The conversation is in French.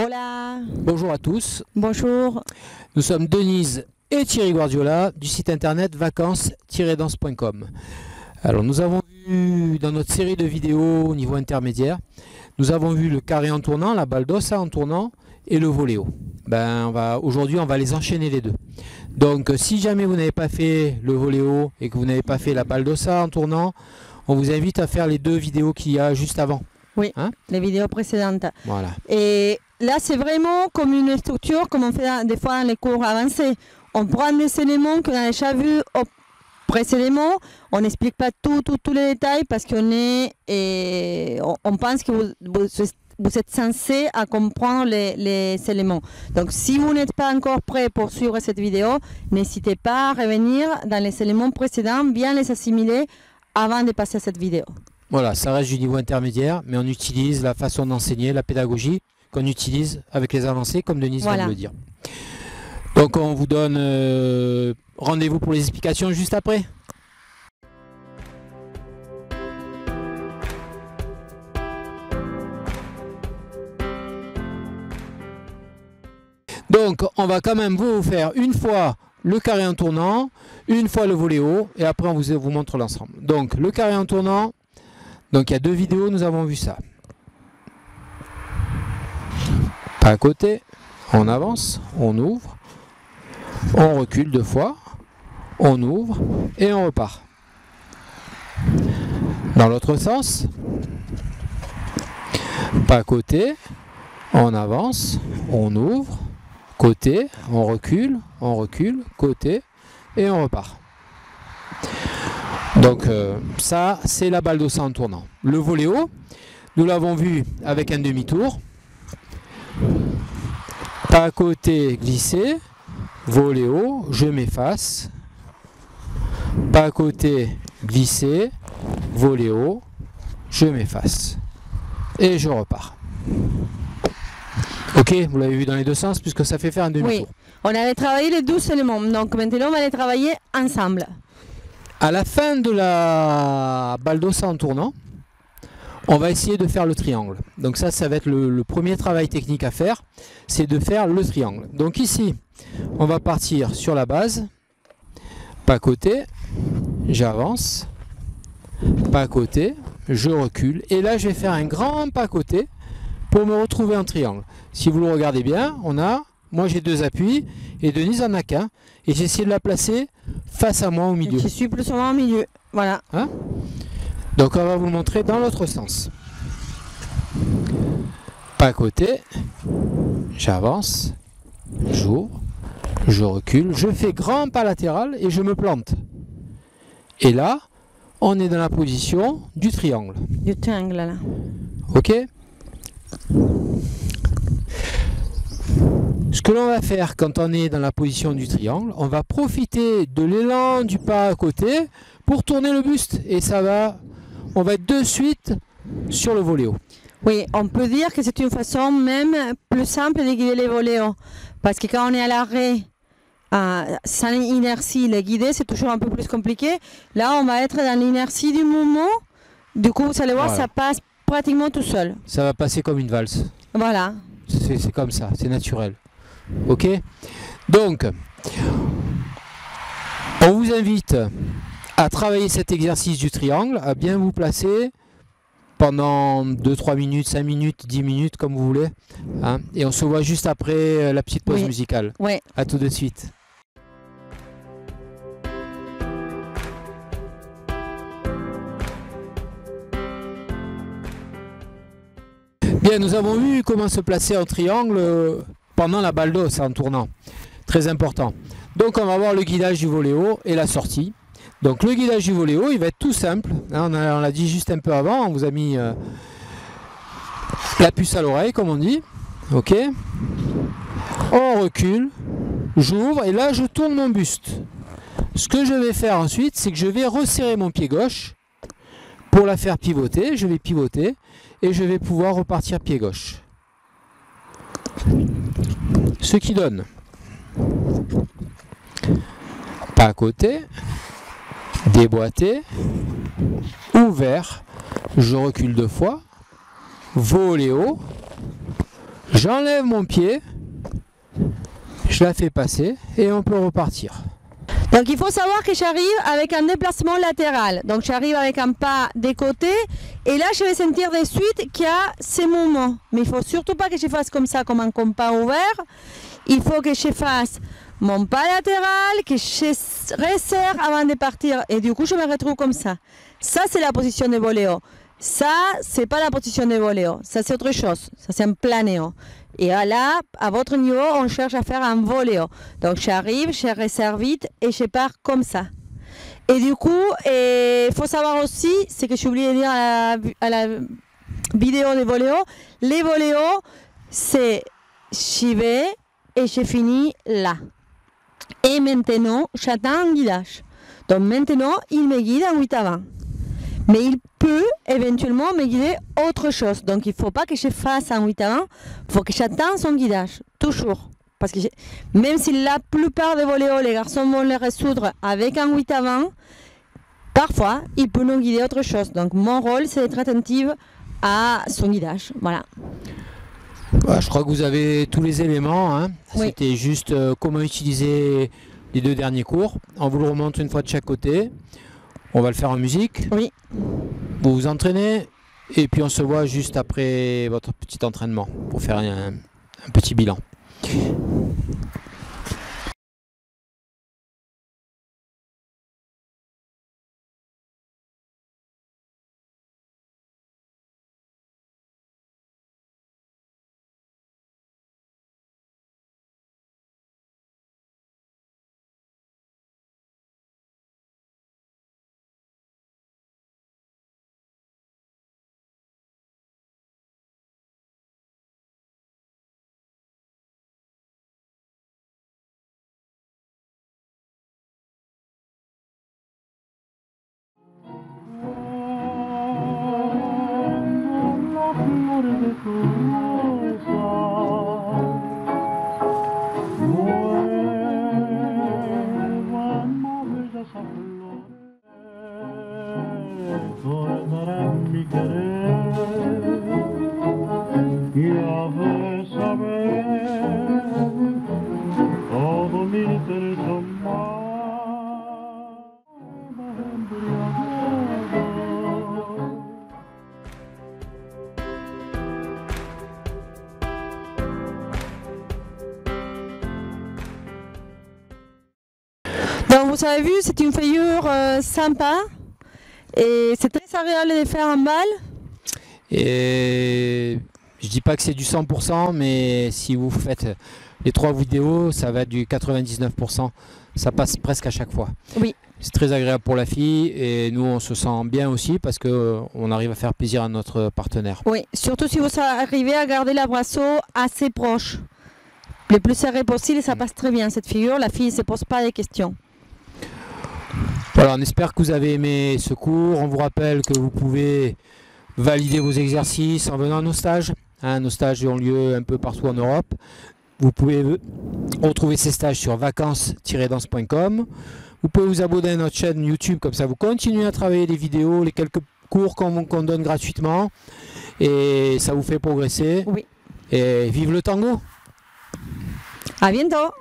Hola. Bonjour à tous. Bonjour. Nous sommes Denise et Thierry Guardiola du site internet vacances-danse.com. Alors nous avons vu dans notre série de vidéos au niveau intermédiaire, nous avons vu le carré en tournant, la baldosa en tournant et le voléo. Aujourd'hui on va les enchaîner les deux. Donc si jamais vous n'avez pas fait le voléo et que vous n'avez pas fait la baldosa en tournant, on vous invite à faire les deux vidéos qu'il y a juste avant. Oui, les vidéos précédentes. Voilà. Et là, c'est vraiment comme une structure, comme on fait des fois dans les cours avancés. On prend des éléments qu'on a déjà vus précédemment. On n'explique pas tous les détails parce qu'on on pense que vous êtes censé à comprendre les éléments. Donc, si vous n'êtes pas encore prêt pour suivre cette vidéo, n'hésitez pas à revenir dans les éléments précédents, bien les assimiler avant de passer à cette vidéo. Voilà, ça reste du niveau intermédiaire, mais on utilise la façon d'enseigner, la pédagogie qu'on utilise avec les avancés, comme Denise vient de le dire. Donc on vous donne rendez-vous pour les explications juste après. Donc on va quand même vous faire une fois le carré en tournant, une fois le voléo, et après on vous montre l'ensemble. Donc le carré en tournant. Donc il y a deux vidéos, nous avons vu ça. Pas à côté, on avance, on ouvre, on recule deux fois, on ouvre et on repart. Dans l'autre sens, pas à côté, on avance, on ouvre, côté, on recule, côté et on repart. Donc ça c'est la baldosa en tournant. Le voléo, nous l'avons vu avec un demi-tour. Pas à côté, glisser, voléo, je m'efface. Pas à côté, glisser, voléo, je m'efface. Et je repars. Ok, vous l'avez vu dans les deux sens puisque ça fait faire un demi-tour. Oui, on avait travaillé les 12 éléments, donc maintenant on va les travailler ensemble. À la fin de la baldosa en tournant, on va essayer de faire le triangle. Donc ça va être le premier travail technique à faire, c'est de faire le triangle. Donc ici, on va partir sur la base, pas côté, j'avance, pas côté, je recule, et là je vais faire un grand pas côté pour me retrouver en triangle. Si vous le regardez bien, moi j'ai deux appuis et Denise en a qu'un, et j'ai essayé de la placer face à moi au milieu. Je suis plus ou moins au milieu, voilà. Donc on va vous le montrer dans l'autre sens. Pas à côté, j'avance, j'ouvre, je recule, je fais grand pas latéral et je me plante. Et là, on est dans la position du triangle. Du triangle là. Ok ? Ce que l'on va faire quand on est dans la position du triangle, on va profiter de l'élan du pas à côté pour tourner le buste. Et on va être de suite sur le voléo. Oui, on peut dire que c'est une façon même plus simple de guider les voléos. Parce que quand on est à l'arrêt, sans inertie, les guider c'est toujours un peu plus compliqué. Là, on va être dans l'inertie du mouvement. Du coup, vous allez voir, ça passe pratiquement tout seul. Ça va passer comme une valse. Voilà. C'est comme ça, c'est naturel. Ok ? Donc, on vous invite à travailler cet exercice du triangle, à bien vous placer pendant 2-3 minutes, 5 minutes, 10 minutes, comme vous voulez. Et on se voit juste après la petite pause musicale. Oui. À tout de suite. Bien, nous avons vu comment se placer en triangle pendant la baldosa en tournant. Très important. Donc on va voir le guidage du voléo et la sortie. Donc le guidage du voléo, il va être tout simple. On l'a dit juste un peu avant, on vous a mis la puce à l'oreille, comme on dit. Ok. On recule, j'ouvre et là je tourne mon buste. Ce que je vais faire ensuite, c'est que je vais resserrer mon pied gauche pour la faire pivoter. Je vais pivoter et je vais pouvoir repartir pied gauche. Ce qui donne pas à côté, déboîté, ouvert, je recule deux fois, voléo, J'enlève mon pied, je la fais passer et on peut repartir. Donc il faut savoir que j'arrive avec un déplacement latéral. Donc j'arrive avec un pas des côtés et là je vais sentir de suite qu'il y a ces mouvements. Mais il ne faut surtout pas que je fasse comme ça, comme un compas ouvert. Il faut que je fasse mon pas latéral, que je resserre avant de partir et du coup je me retrouve comme ça. Ça c'est la position de voléo. Ça c'est pas la position de voléo. Ça c'est autre chose. Ça c'est un planéo. Et là, à votre niveau, on cherche à faire un voléo. Donc j'arrive, je resserre vite et je pars comme ça. Et du coup, il faut savoir aussi, c'est que j'ai oublié de dire à la vidéo des voléos, les voléos, c'est j'y vais et je finis là. Et maintenant, j'attends un guidage. Donc maintenant, il me guide en 8 avant. Mais il peut éventuellement me guider autre chose. Donc il ne faut pas que je fasse un 8 avant, il faut que j'attende son guidage, toujours. Parce que même si la plupart des voléos, les garçons vont les résoudre avec un 8 avant, parfois il peut nous guider autre chose. Donc mon rôle c'est d'être attentive à son guidage. Voilà. Je crois que vous avez tous les éléments. Hein. Oui. C'était juste comment utiliser les 2 derniers cours. On vous le remonte une fois de chaque côté. On va le faire en musique. Oui. Vous vous entraînez et puis on se voit juste après votre petit entraînement pour faire un petit bilan. Donc vous avez vu, c'est une feuillure sympa et c'est très agréable de faire en balle. Et je dis pas que c'est du 100%, mais si vous faites les 3 vidéos, ça va être du 99%. Ça passe presque à chaque fois. Oui. C'est très agréable pour la fille et nous on se sent bien aussi parce qu'on arrive à faire plaisir à notre partenaire. Oui, surtout si vous arrivez à garder la brasseau assez proche. Le plus serré possible, ça passe très bien cette figure. La fille ne se pose pas de questions. Voilà, on espère que vous avez aimé ce cours. On vous rappelle que vous pouvez valider vos exercices en venant à nos stages. Nos stages ont lieu un peu partout en Europe. Vous pouvez retrouver ces stages sur vacances-danse.com. Vous pouvez vous abonner à notre chaîne YouTube, comme ça vous continuez à travailler les vidéos, les quelques cours qu'on donne gratuitement. Et ça vous fait progresser. Oui. Et vive le tango! À bientôt!